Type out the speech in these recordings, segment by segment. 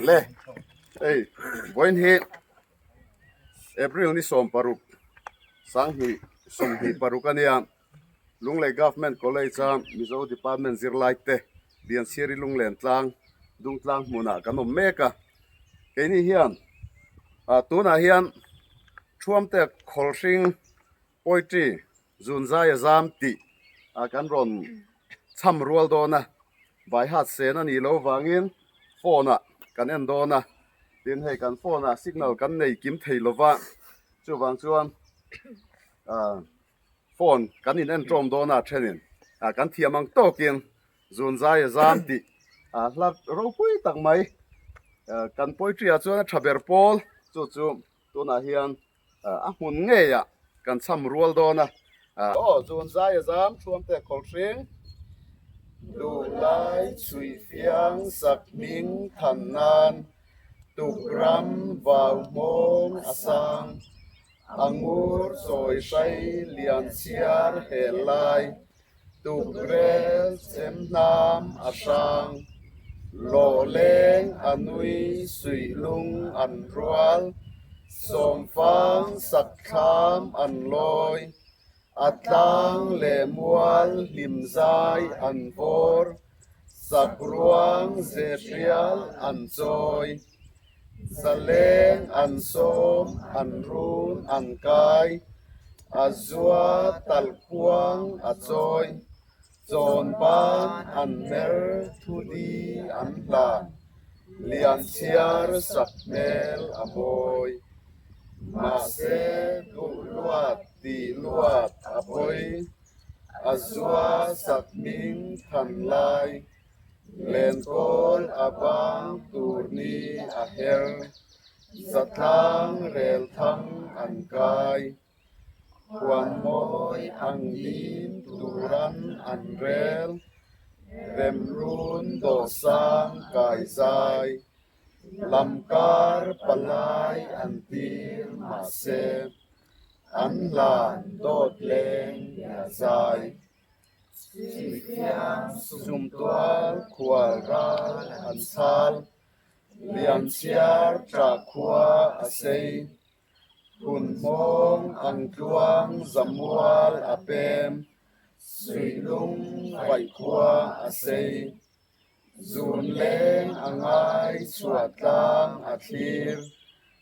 le ei voin hi April ni som paruk sang hi som hi parukania lunglei government college Mizo department zirlai te lian siri lunglen tlang dung tlang muna kanom meka keini hian tuna hian thuam te kholsing poetry zunzai azam ti kan ron cham rual dona bai hat sen ani lo wangin phone kan en dona tin hei kan phone signal kan nei kim thei lova chu wang chuan phone kan in en trom dona thenin kan thiamang tokin zunzai azam ti hlak ro pui tak mai kan poetry a chuan thaber pol chu tuna hian a hmun nge ya kan cham rual dona zunzai azam thuam te kholsing du lai chui fiang sak ming than nan tuk ram vào mong asang angur soi sai lian chiar he lai tuk rel chem nam asang lo leng anui sui lung an rual som phang sak kham an loi atlang le mual lim zai an vor sak ruang zetrial an choi zaleng an som an run an kai azua talkuang a choi chon ban an mer thudi an la lian chiar sak mel amoi ma se du luat ti luat apoi azua sak ming than lai len kol abang turni aher satlang rel thang an kai kwan moi ang lim turan an rel rem run do sang kai zai lam kar palai an tir ma se an lan dot leng ya zai sum tual khual ral an sal lian chiar tra khua a sei hun mong ang tuang zamual a pem sui lung vai khua a sei zun leng angai chuat tlang a thlir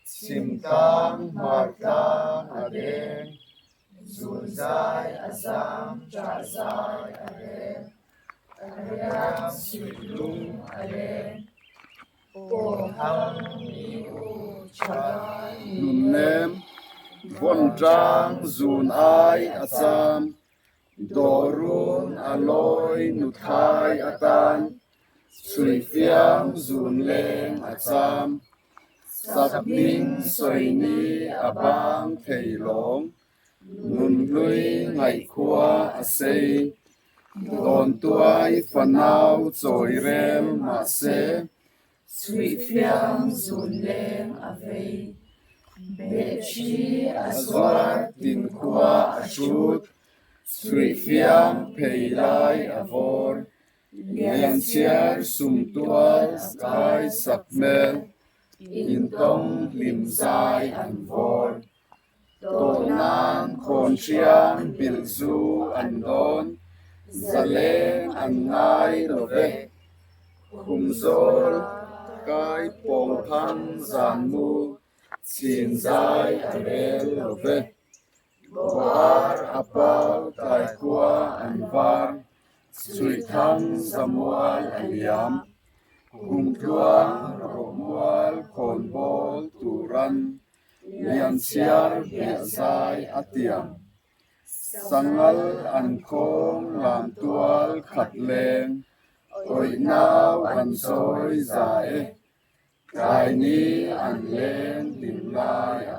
sim tlang mar tlang a deng zun zai azam tra zai a deng ayam sui lung a deng po hang ni u chai nun nem von trang zun ai a cham dorun aloi nuthai atan chui fiang zun leng a cham sap ning soi ni abang thei long nun lui ngai khua a sei don tuai fanau choi rel ma se chui fiang zun leng a vei be chi a zwar tin khua a shut chui fiang phei lai a vor lian chiar sum tual kai sak mel in tong lim zai an vor to nan khon chiang bil zu an don zaleng an ngai lo ve khum zol kai pong thang zan mu chin zai a rel lo ve boar apau tai khua an var chui thang zamual a liam hum thuang ro mual khon bol turan lian chiar bia zai a tiam sangal an khong lam tual khat leng oi nau an soi zae kai ni an leng lim lai a